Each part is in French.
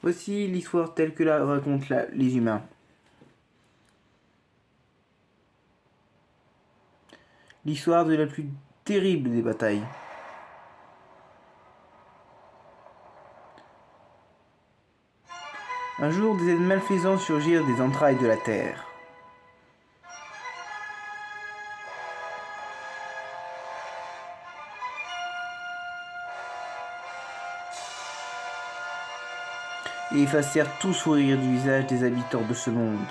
Voici l'histoire telle que la racontent les humains. L'histoire de la plus terrible des batailles. Un jour, des êtres malfaisants surgirent des entrailles de la terre. Et effacèrent tout sourire du visage des habitants de ce monde.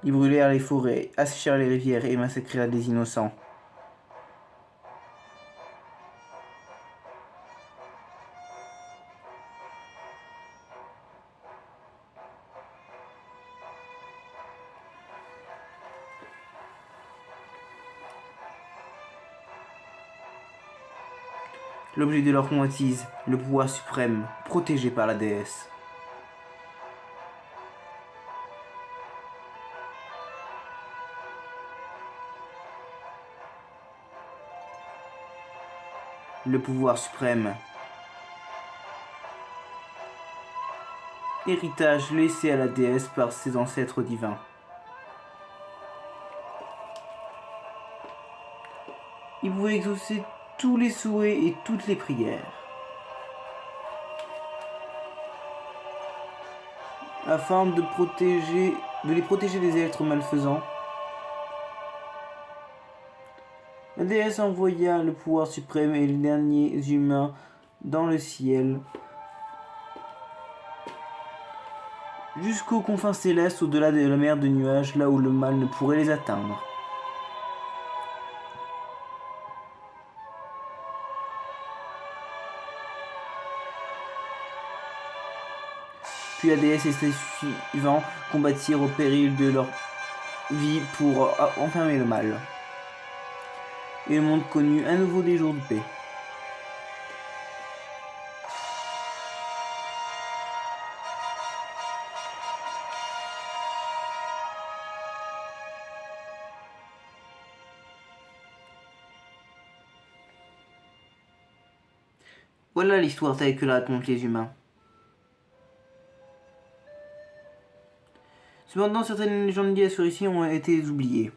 Ils brûlèrent les forêts, asséchèrent les rivières et massacrèrent des innocents. L'objet de leur convoitise, le pouvoir suprême, protégé par la déesse. Le pouvoir suprême. Héritage laissé à la déesse par ses ancêtres divins. Il pouvait exaucer tous les souhaits et toutes les prières. Afin de les protéger des êtres malfaisants, la déesse envoya le pouvoir suprême et les derniers humains dans le ciel jusqu'aux confins célestes au-delà de la mer de nuages, là où le mal ne pourrait les atteindre. Puis la déesse et ses suivants combattirent au péril de leur vie pour enfermer le mal. Et le monde connut à nouveau des jours de paix. Voilà l'histoire telle que la racontent les humains. Cependant, certaines légendes liées à ce récit ont été oubliées.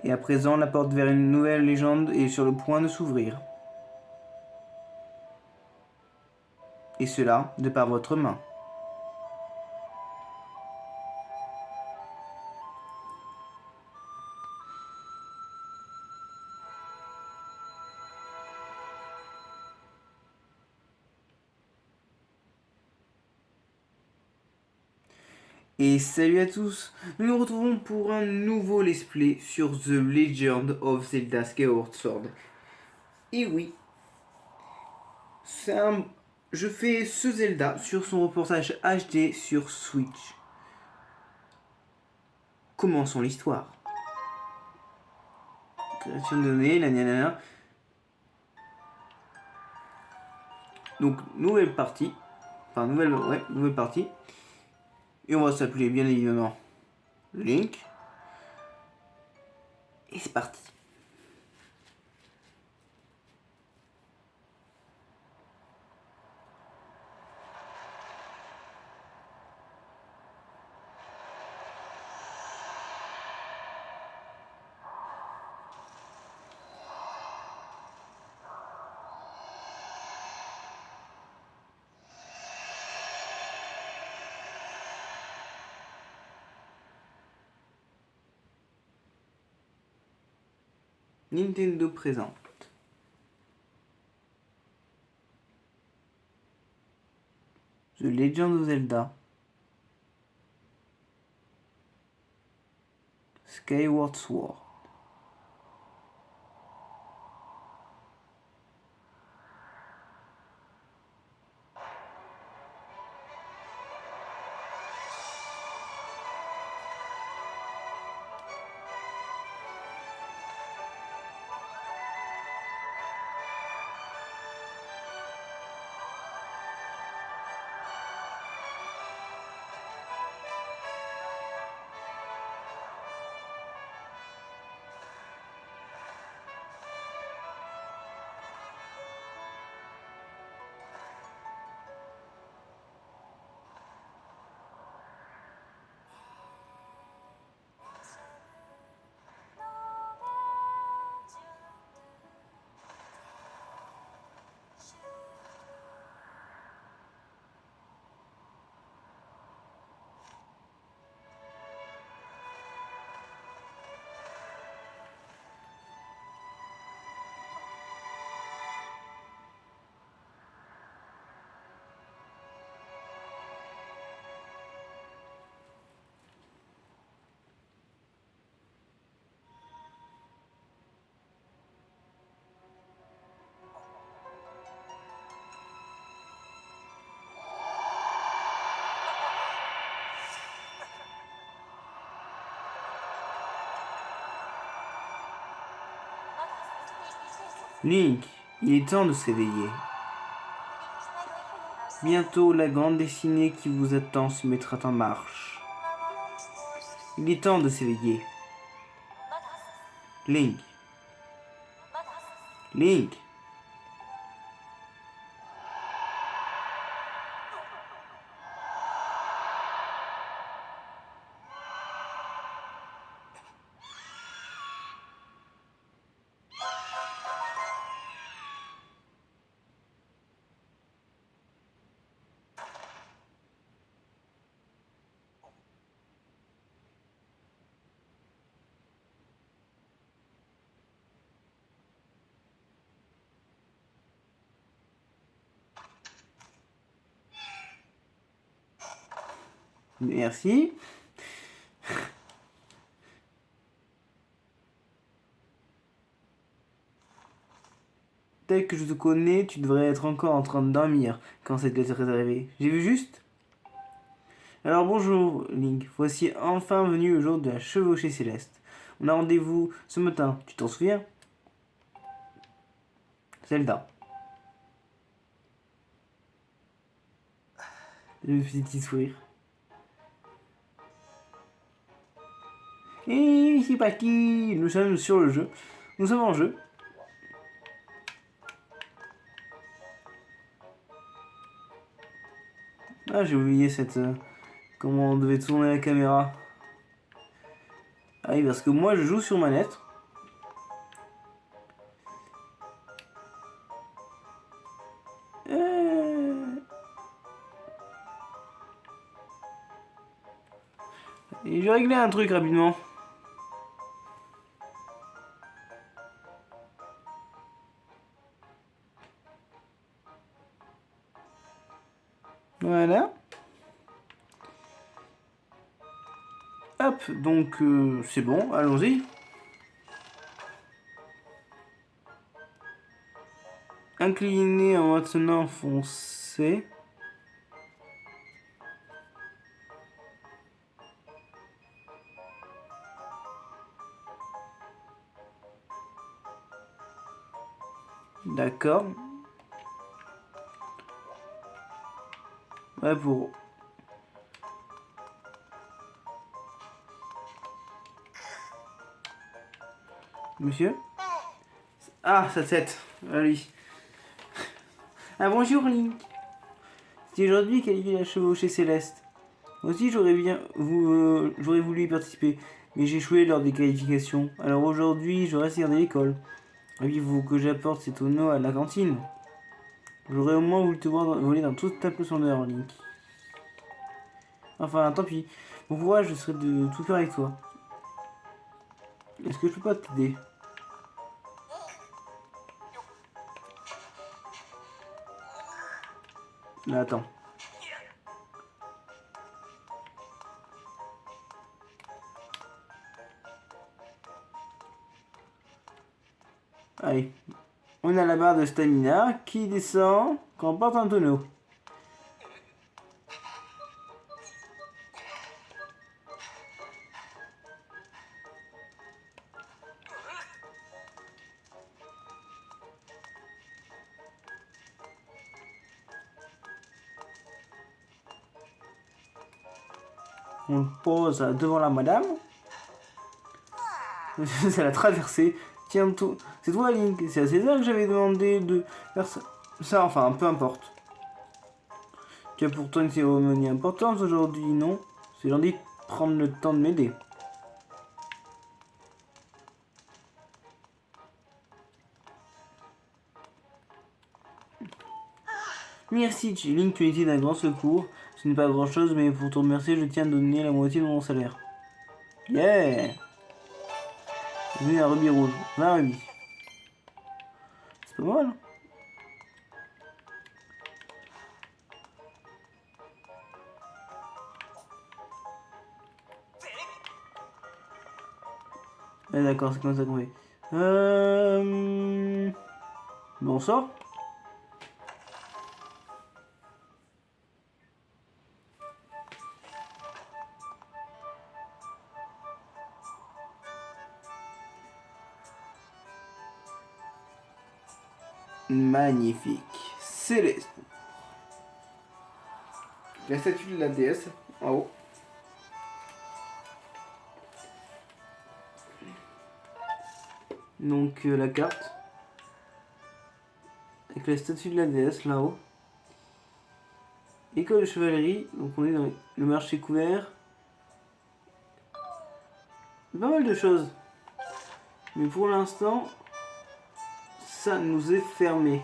Et à présent, la porte vers une nouvelle légende est sur le point de s'ouvrir. Et cela, de par votre main. Et salut à tous, nous nous retrouvons pour un nouveau let's play sur The Legend of Zelda Skyward Sword. Et oui, je fais ce Zelda sur son reportage HD sur Switch. Commençons l'histoire. Création de données, nanana. Donc, nouvelle partie. Enfin, nouvelle partie. Et on va s'appeler bien évidemment Link. Et c'est parti. Nintendo présente The Legend of Zelda Skyward Sword. Link, il est temps de se réveiller. Bientôt, la grande destinée qui vous attend se mettra en marche. Il est temps de s'éveiller. Link. Link. Merci. Tel que je te connais, tu devrais être encore en train de dormir quand cette lettre est arrivée. J'ai vu juste? Alors bonjour, Link. Voici enfin venu le jour de la chevauchée céleste. On a rendez-vous ce matin, tu t'en souviens? Zelda. Le petit sourire. Et c'est parti. Nous sommes sur le jeu. Nous sommes en jeu. Ah, j'ai oublié cette... comment on devait tourner la caméra. Ah oui, parce que moi je joue sur manette. Et j'ai réglé un truc rapidement. Voilà. Hop, donc c'est bon, allons-y. Incliné en maintenant foncé. D'accord. Ouais, pour... Monsieur? Ah, sa tête. Allez. Ah, bonjour, Link. C'est aujourd'hui qu'a lié la chevauchée céleste. Moi aussi, j'aurais voulu y participer, mais j'ai échoué lors des qualifications. Alors aujourd'hui, je reste garder l'école. Aviez-vous que j'apporte ces tonneaux à la cantine? J'aurais au moins voulu te voir voler dans toute ta splendeur, Link. Enfin, tant pis. Bon courage, je serai de tout faire avec toi. Est-ce que je peux pas t'aider? Là, attends. Allez. On a la barre de stamina qui descend quand on porte un tonneau. On le pose devant la madame. C'est la traversée. Tiens, c'est toi, Link. C'est à César que j'avais demandé de faire ça. Enfin, peu importe. Tu as pourtant une cérémonie importante aujourd'hui, non? C'est gentil de prendre le temps de m'aider. Merci, Link, tu étais d'un grand secours. Ce n'est pas grand chose, mais pour te remercier, je tiens à donner la moitié de mon salaire. Yeah! Venu un rubis rouge. 20 rubis. C'est pas mal. Ah, d'accord, c'est comme ça qu'on fait. Bonsoir. Magnifique. Céleste. La statue de la déesse en haut. Donc la carte. Avec la statue de la déesse là-haut. École de chevalerie. Donc on est dans le marché couvert. Pas mal de choses. Mais pour l'instant, ça nous est fermé.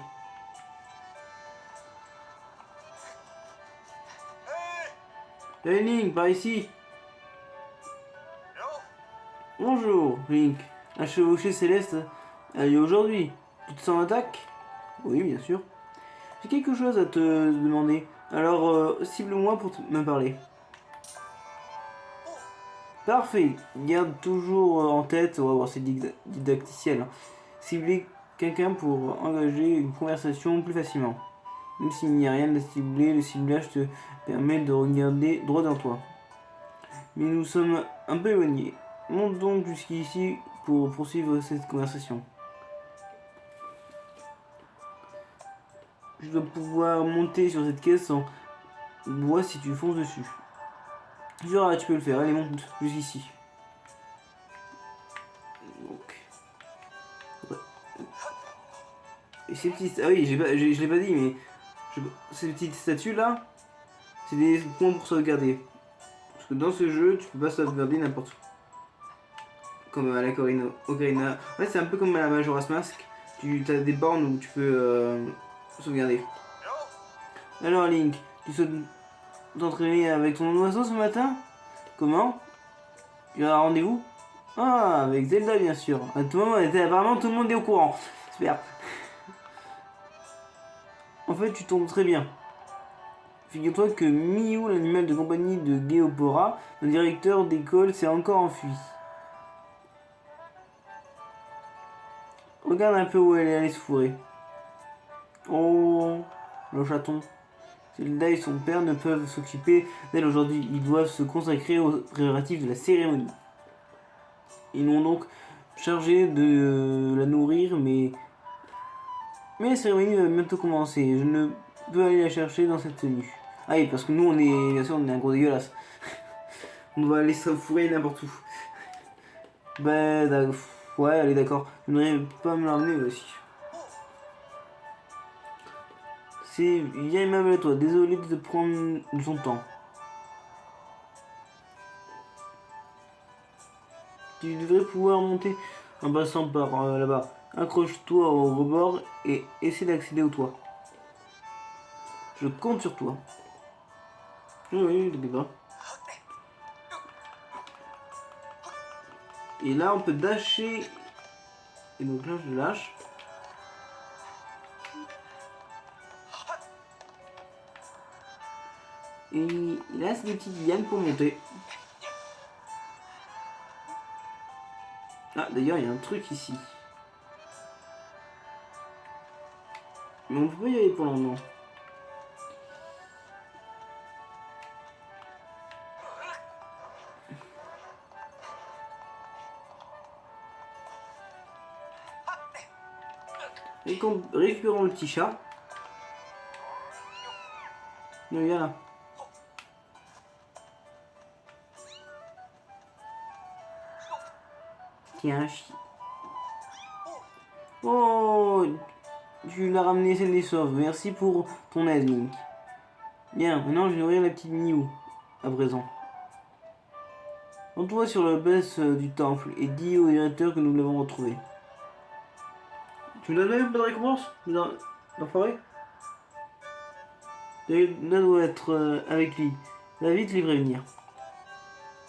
Hey Link, par ici. Bonjour Link. Un chevauché céleste a lieu aujourd'hui. Tu te sens en attaque? Oui, bien sûr. J'ai quelque chose à te demander. Alors, cible-moi pour me parler. Parfait. Garde toujours en tête, on va voir, c'est didacticiel. Cibler quelqu'un pour engager une conversation plus facilement. Même s'il n'y a rien à cibler, le ciblage te permet de regarder droit dans toi. Mais nous sommes un peu éloignés. Monte donc jusqu'ici pour poursuivre cette conversation. Je dois pouvoir monter sur cette caisse en bois si tu fonces dessus. Jura, tu peux le faire. Allez, monte jusqu'ici. Donc. Ouais. Et ces petites... Ah oui, je l'ai pas dit, mais... Ces petites statues là, c'est des points pour sauvegarder. Parce que dans ce jeu, tu peux pas sauvegarder n'importe où. Comme à la Ocarina. Ouais, c'est un peu comme à la Majora's Mask. Tu as des bornes où tu peux sauvegarder. Alors Link, tu souhaites t'entraîner avec ton oiseau ce matin? Comment? Tu as un rendez-vous? Ah, avec Zelda bien sûr. À tout moment, apparemment tout le monde est au courant. Super. En fait, tu tombes très bien. Figure-toi que Miou, l'animal de compagnie de Geopora, le directeur d'école, s'est encore enfui. Regarde un peu où elle est allée se fourrer. Oh, le chaton. Zelda et son père ne peuvent s'occuper d'elle aujourd'hui. Ils doivent se consacrer aux préparatifs de la cérémonie. Ils l'ont donc chargé de la nourrir, mais la cérémonie va bientôt commencer. Je ne peux aller la chercher dans cette tenue. Ah oui, parce que nous, on est, bien sûr, on est un gros dégueulasse. On va aller se fourrer n'importe où. Ben, ouais, allez, d'accord. Je voudrais pas me l'emmener aussi. C'est bien aimable à toi. Désolé de te prendre son temps. Tu devrais pouvoir monter en passant par là-bas. Accroche-toi au rebord et essaie d'accéder au toit. Je compte sur toi. Oui, d'accord. Et là, on peut dasher. Et donc là, je lâche. Et là, c'est des petites lianes pour monter. Ah, d'ailleurs, il y a un truc ici. Mais on peut pas y aller pour le moment. Récupérons le petit chat. Non, viens là. Tiens, oh, tu l'as ramené celle des sauves. Merci pour ton aide, Link. Bien, maintenant je vais nourrir la petite Miou. À présent. Rends-toi sur la base du temple et dis au directeur que nous l'avons retrouvé. Tu me donnes même pas de récompense l'enfoiré? Là doit être avec lui. Va vite les prévenir.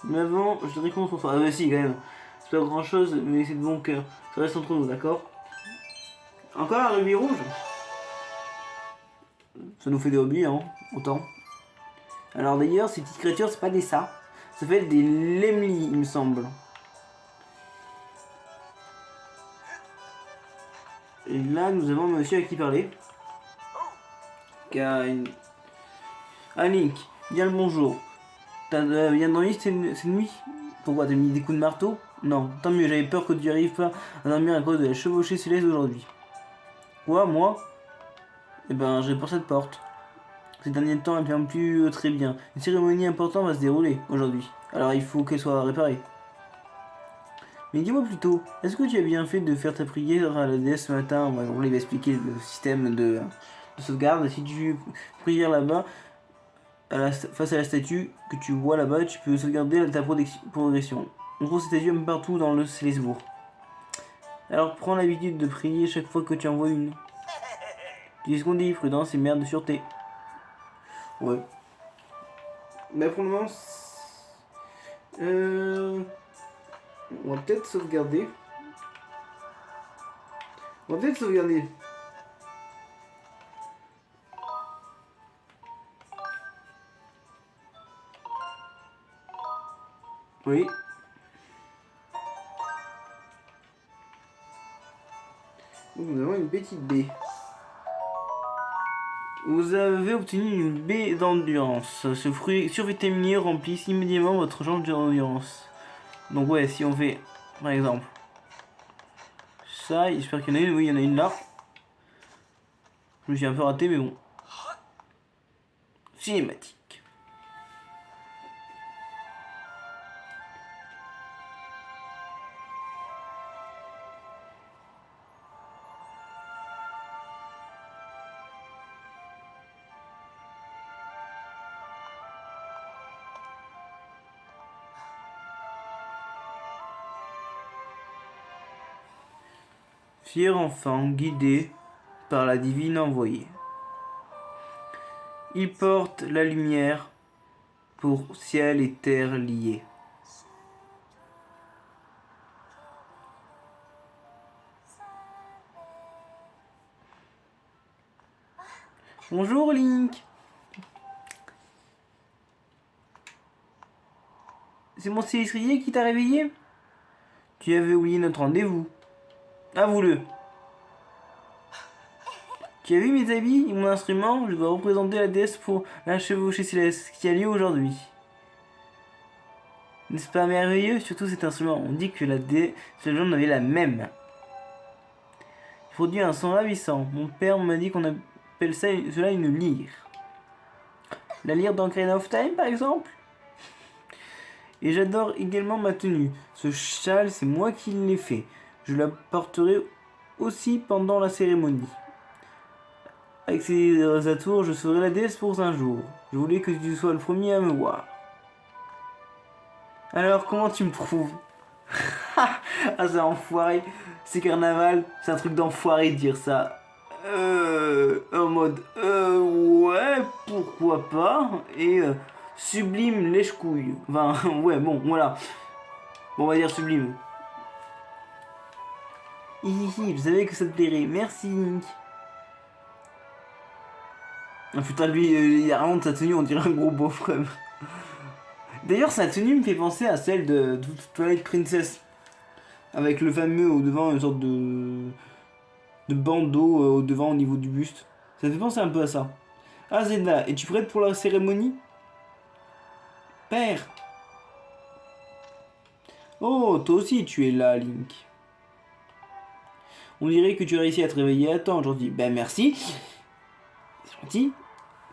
Mais avant, je te récompense pour ça. Ah bah si, quand même. C'est pas grand chose, mais c'est de bon cœur. Ça reste entre nous, d'accord? Encore un rubis rouge? Ça nous fait des hobbies, hein, autant. Alors d'ailleurs, ces petites créatures, c'est pas des ça. Ça s'appelle des lemli, il me semble. Et là, nous avons un monsieur à qui parler. Qui a une... Ah, Link, bien le bonjour. T'as bien dormi cette nuit? Pourquoi, t'as mis des coups de marteau? Non, tant mieux, j'avais peur que tu n'y arrives pas à dormir à cause de la chevauchée céleste d'aujourd'hui. Quoi, moi? Eh ben, je réponds cette porte. Ces derniers temps, elle ne ferme plus très bien. Une cérémonie importante va se dérouler aujourd'hui. Alors il faut qu'elle soit réparée. Mais dis-moi plutôt, est-ce que tu as bien fait de faire ta prière à la déesse ce matin? Bon, on va expliquer le système de sauvegarde. Si tu prières là-bas, face à la statue que tu vois là-bas, tu peux sauvegarder ta progression. On trouve cette statue un peu partout dans le Célesbourg. Alors prends l'habitude de prier chaque fois que tu en vois une. Tu dis ce qu'on dit, prudence et merde de sûreté. Ouais. Mais pour le moment, on va peut-être sauvegarder. On va peut-être sauvegarder. Oui. Nous avons une petite baie. Vous avez obtenu une baie d'endurance. Ce fruit survitaminé remplit immédiatement votre jambe d'endurance. Donc ouais, si on fait, par exemple, ça, j'espère qu'il y en a une. Oui, il y en a une là. Je me suis un peu raté, mais bon. Cinématique. Fier enfant guidé par la divine envoyée. Il porte la lumière pour ciel et terre liés. Bonjour Link. C'est mon célistrier qui t'a réveillé? Tu avais oublié notre rendez-vous. Avoue-le. Tu as vu mes habits et mon instrument? Je dois représenter la déesse pour la chevauchée céleste qui a lieu aujourd'hui. N'est-ce pas merveilleux? Surtout cet instrument. On dit que la déesse avait la même. Il produit un son ravissant. Mon père m'a dit qu'on appelle cela une lyre. La lyre d'Ocarina of Time par exemple? Et j'adore également ma tenue. Ce châle, c'est moi qui l'ai fait. Je la porterai aussi pendant la cérémonie. Avec ces atours, je serai la déesse pour un jour. Je voulais que tu sois le premier à me voir. Alors, comment tu me trouves? Ah, c'est enfoiré. C'est carnaval. C'est un truc d'enfoiré de dire ça. En mode, ouais, pourquoi pas. Et sublime lèche-couille. Enfin, ouais, bon, voilà. Bon, on va dire sublime. Hihihi, je savais que ça te plairait. Merci, Link. Ah putain, lui, il a vraiment de sa tenue, on dirait un gros beauf. D'ailleurs, sa tenue me fait penser à celle de Twilight Princess. Avec le fameux au devant, une sorte de bandeau au devant au niveau du buste. Ça fait penser un peu à ça. Ah, Zelda, es-tu prête pour la cérémonie? Père! Oh, toi aussi, tu es là, Link. On dirait que tu as réussi à te réveiller à temps aujourd'hui. Ben merci. C'est gentil.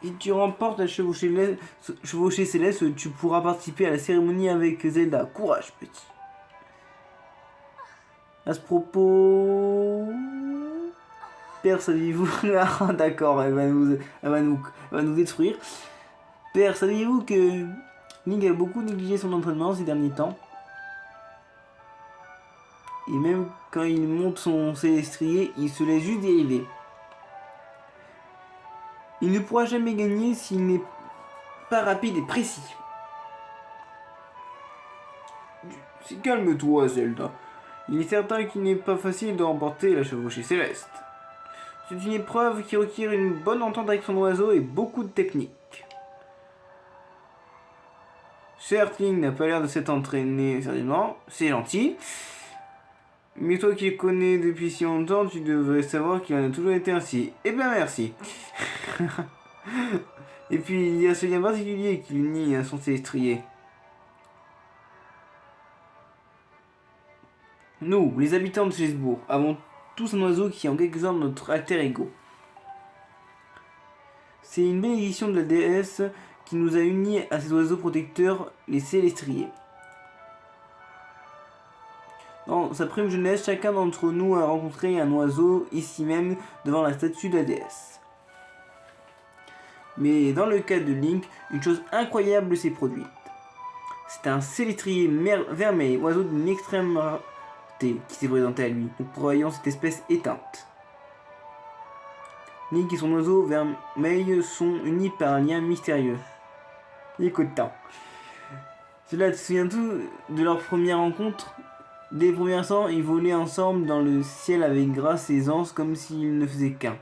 Si tu remportes la chevauchée céleste, tu pourras participer à la cérémonie avec Zelda. Courage, petit. À ce propos... Père, saviez-vous... Ah, d'accord, elle va nous détruire. Père, saviez-vous que Link a beaucoup négligé son entraînement ces derniers temps? Et même quand il monte son célestrier, il se laisse juste dériver. Il ne pourra jamais gagner s'il n'est pas rapide et précis. Calme-toi, Zelda. Il est certain qu'il n'est pas facile de remporter la chevauchée céleste. C'est une épreuve qui requiert une bonne entente avec son oiseau et beaucoup de technique. Certes, Link n'a pas l'air de s'être entraîné sérieusement, c'est gentil. Mais toi qui le connais depuis si longtemps, tu devrais savoir qu'il en a toujours été ainsi. Eh bien merci. Et puis il y a ce lien particulier qui l'unit à son célestrier. Nous, les habitants de Célesbourg, avons tous un oiseau qui est en quelque sorte notre alter ego. C'est une bénédiction de la déesse qui nous a unis à ces oiseaux protecteurs, les célestriers. Dans sa prime jeunesse, chacun d'entre nous a rencontré un oiseau ici même devant la statue de la déesse. Mais dans le cas de Link, une chose incroyable s'est produite. C'est un céléstrier vermeil, oiseau d'une extrême rareté, qui s'est présenté à lui, nous croyons cette espèce éteinte. Link et son oiseau vermeil sont unis par un lien mystérieux. Écoutant. Cela te souvient tout de leur première rencontre? Dès les premiers instants, ils volaient ensemble dans le ciel avec grâce et aisance comme s'ils ne faisaient qu'un.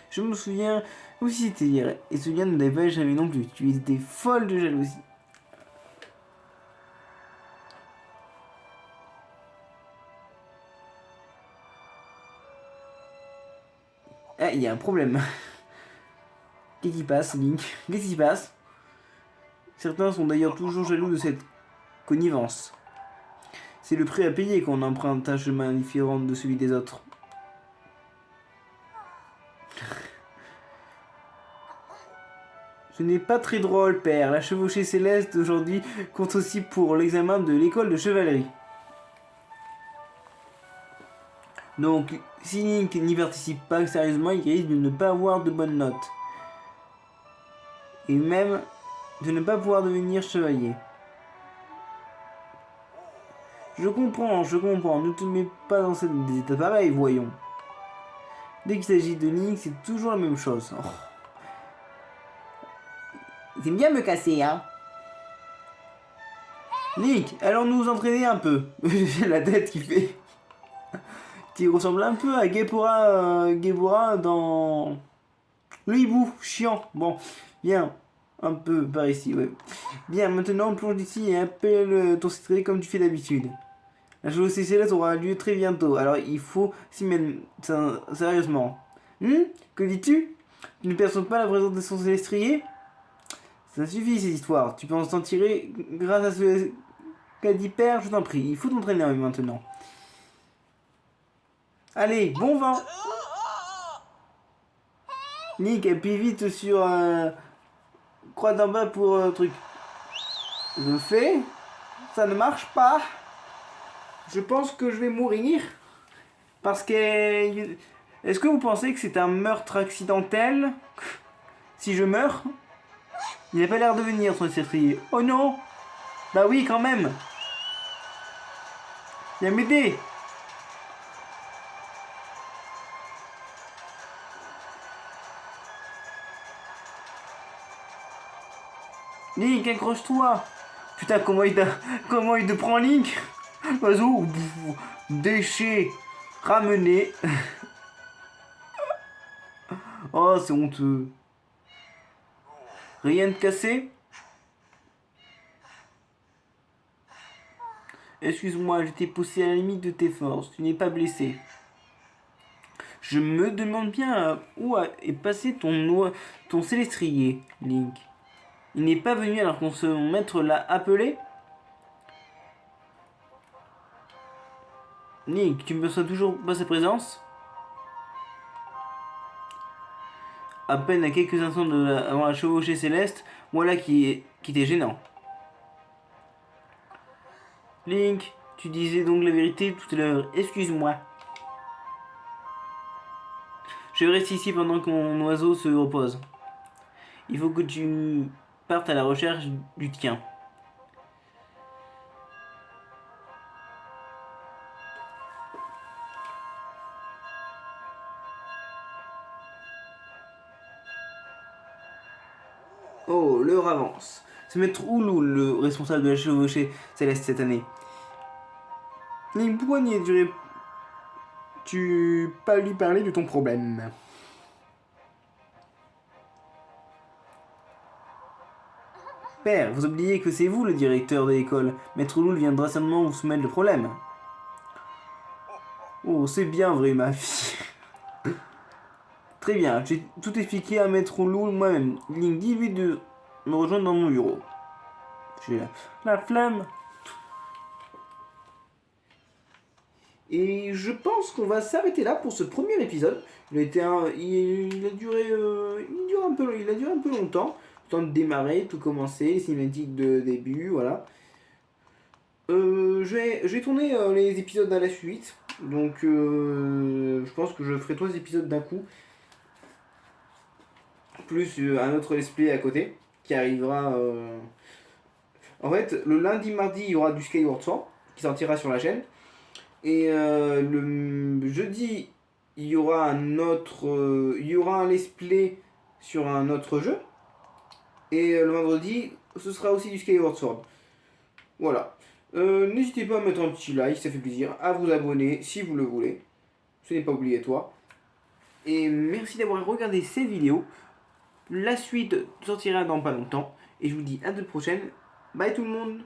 Je me souviens comme si c'était hier, et ce lien ne l'avait pas échappé non plus. Tu étais folle de jalousie. Ah, il y a un problème. Qu'est-ce qui passe, Link? Qu'est-ce qui passe? Certains sont d'ailleurs toujours jaloux de cette connivence. C'est le prix à payer quand on emprunte un chemin différent de celui des autres. Ce n'est pas très drôle, père. La chevauchée céleste d'aujourd'hui compte aussi pour l'examen de l'école de chevalerie. Donc, si Link n'y participe pas sérieusement, il risque de ne pas avoir de bonnes notes. Et même de ne pas pouvoir devenir chevalier. Je comprends, ne te mets pas dans des états pareils, voyons. Dès qu'il s'agit de Link, c'est toujours la même chose. Oh. Il aime bien me casser, hein. Link, allons nous entraîner un peu. J'ai la tête qui fait... qui ressemble un peu à Gebora dans... Le hibou, chiant. Bon, viens, un peu par ici, ouais. Bien, maintenant plonge d'ici et appelle ton céléstrier comme tu fais d'habitude. La chevauchée céleste aura lieu très bientôt, alors il faut s'y mettre sérieusement. Que dis-tu? Tu ne perçois pas la présence de son célestrier? Ça suffit ces histoires, tu peux en s'en tirer grâce à ce qu'a dit père, je t'en prie. Il faut t'entraîner maintenant. Allez, bon vent! Link, appuie vite sur croix d'en bas pour truc. Je le fais. Ça ne marche pas. Je pense que je vais mourir. Parce que... Est-ce que vous pensez que c'est un meurtre accidentel? Si je meurs? Il n'a pas l'air de venir, son céléstrier. Oh non! Bah oui, quand même! Viens m'aider! Link, accroche-toi! Putain, comment il te prend, Link? Oiseau, déchet, ramené. Oh, c'est honteux. Rien de cassé? Excuse-moi, je t'ai poussé à la limite de tes forces. Tu n'es pas blessé. Je me demande bien où est passé ton célestrier, Link. Il n'est pas venu alors qu'on son maître l'a appelé? Link, tu me perçois toujours pas sa présence? À peine à quelques instants avant la chevauchée céleste, voilà qui était gênant. Link, tu disais donc la vérité tout à l'heure. Excuse-moi. Je reste ici pendant que mon oiseau se repose. Il faut que tu partes à la recherche du tien. Oh, l'heure avance. C'est Maître Oulou, le responsable de la chevauchée céleste cette année. Link, pourquoi tu pas lui parler de ton problème? Père, vous oubliez que c'est vous le directeur de l'école. Maître Oulou viendra certainement vous soumettre le problème. Oh, c'est bien vrai, ma fille. Très bien, j'ai tout expliqué à Maître Oulou moi-même. Link, dis-lui de me rejoindre dans mon bureau. J'ai la flemme. Et je pense qu'on va s'arrêter là pour ce premier épisode. Il a duré un peu longtemps. Le temps de démarrer, tout commencer, les cinématiques de début, voilà. Je vais tourner les épisodes à la suite. Donc je pense que je ferai 3 épisodes d'un coup. Plus un autre let's play à côté qui arrivera. En fait, le lundi, mardi, il y aura du Skyward Sword qui sortira sur la chaîne. Et le jeudi, il y aura un let's play sur un autre jeu. Et le vendredi, ce sera aussi du Skyward Sword. Voilà. N'hésitez pas à mettre un petit like, ça fait plaisir. À vous abonner si vous le voulez. Ce n'est pas obligatoire. Et merci d'avoir regardé ces vidéos. La suite sortira dans pas longtemps. Et je vous dis à la prochaine. Bye tout le monde.